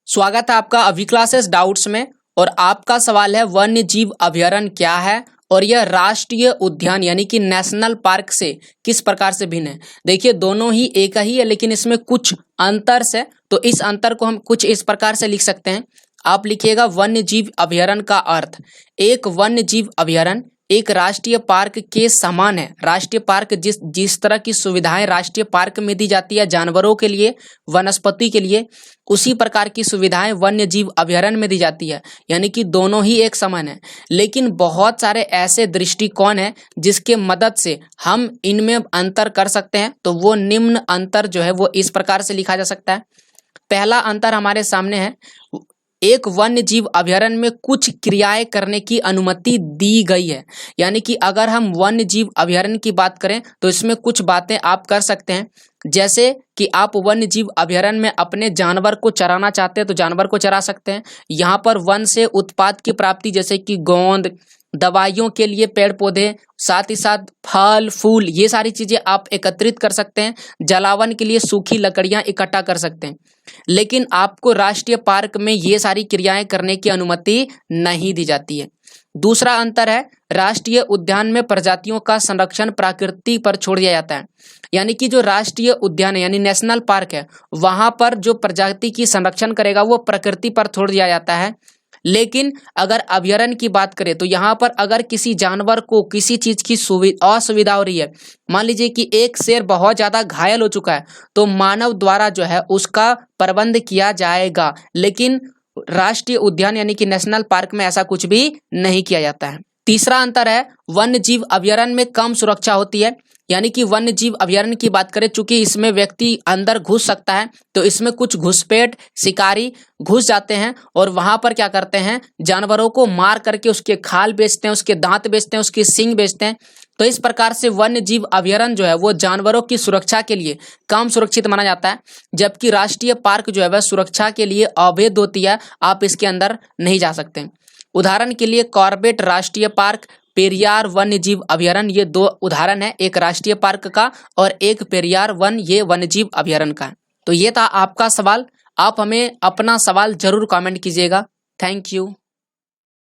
स्वागत है आपका अभी क्लासेस डाउट्स में। और आपका सवाल है वन्य जीव अभयारण्य क्या है और यह राष्ट्रीय उद्यान यानी कि नेशनल पार्क से किस प्रकार से भिन्न है। देखिए दोनों ही एक ही है लेकिन इसमें कुछ अंतर है, तो इस अंतर को हम कुछ इस प्रकार से लिख सकते हैं। आप लिखिएगा वन्य जीव अभयारण्य का अर्थ, एक वन्य जीव अभयारण्य एक राष्ट्रीय पार्क के समान है। राष्ट्रीय पार्क जिस तरह की सुविधाएं राष्ट्रीय पार्क में दी जाती है जानवरों के लिए, वनस्पति के लिए, उसी प्रकार की सुविधाएं वन्य जीव अभयारण्य में दी जाती है, यानी कि दोनों ही एक समान है। लेकिन बहुत सारे ऐसे दृष्टिकोण हैं जिसके मदद से हम इनमें अंतर कर सकते हैं। तो वो निम्न अंतर जो है वो इस प्रकार से लिखा जा सकता है। पहला अंतर हमारे सामने है, एक वन्य जीव अभयारण्य में कुछ क्रियाएं करने की अनुमति दी गई है। यानी कि अगर हम वन्य जीव अभयारण्य की बात करें तो इसमें कुछ बातें आप कर सकते हैं, जैसे कि आप वन्य जीव अभयारण्य में अपने जानवर को चराना चाहते हैं तो जानवर को चरा सकते हैं। यहाँ पर वन से उत्पाद की प्राप्ति जैसे कि गोंद, दवाइयों के लिए पेड़ पौधे, साथ ही साथ फल फूल, ये सारी चीजें आप एकत्रित कर सकते हैं। जलावन के लिए सूखी लकड़ियां इकट्ठा कर सकते हैं। लेकिन आपको राष्ट्रीय पार्क में ये सारी क्रियाएं करने की अनुमति नहीं दी जाती है। दूसरा अंतर है, राष्ट्रीय उद्यान में प्रजातियों का संरक्षण प्रकृति पर छोड़ दिया जाता है। यानी कि जो राष्ट्रीय उद्यान है यानी नेशनल पार्क है, वहां पर जो प्रजाति की संरक्षण करेगा वो प्रकृति पर छोड़ दिया जाता है। लेकिन अगर अभयारण्य की बात करें तो यहाँ पर अगर किसी जानवर को किसी चीज की असुविधा हो रही है, मान लीजिए कि एक शेर बहुत ज्यादा घायल हो चुका है, तो मानव द्वारा जो है उसका प्रबंध किया जाएगा। लेकिन राष्ट्रीय उद्यान यानी कि नेशनल पार्क में ऐसा कुछ भी नहीं किया जाता है। तीसरा अंतर है, वन्य जीव अभयारण्य में कम सुरक्षा होती है। यानी कि वन्य जीव अभयारण्य की बात करें, चूंकि इसमें व्यक्ति अंदर घुस सकता है तो इसमें कुछ घुसपैठ शिकारी घुस जाते हैं और वहां पर क्या करते हैं, जानवरों को मार करके उसके खाल बेचते हैं, उसके दांत बेचते हैं, उसके सींग बेचते हैं। तो इस प्रकार से वन्य जीव अभयारण्य जो है वो जानवरों की सुरक्षा के लिए कम सुरक्षित माना जाता है, जबकि राष्ट्रीय पार्क जो है वह सुरक्षा के लिए अवैध होती है, आप इसके अंदर नहीं जा सकते। उदाहरण के लिए कॉर्बेट राष्ट्रीय पार्क, पेरियार वन्य जीव अभयारण्य, ये दो उदाहरण है, एक राष्ट्रीय पार्क का और एक पेरियार ये वन्य जीव अभयारण्य का। तो ये था आपका सवाल। आप हमें अपना सवाल जरूर कमेंट कीजिएगा। Thank you.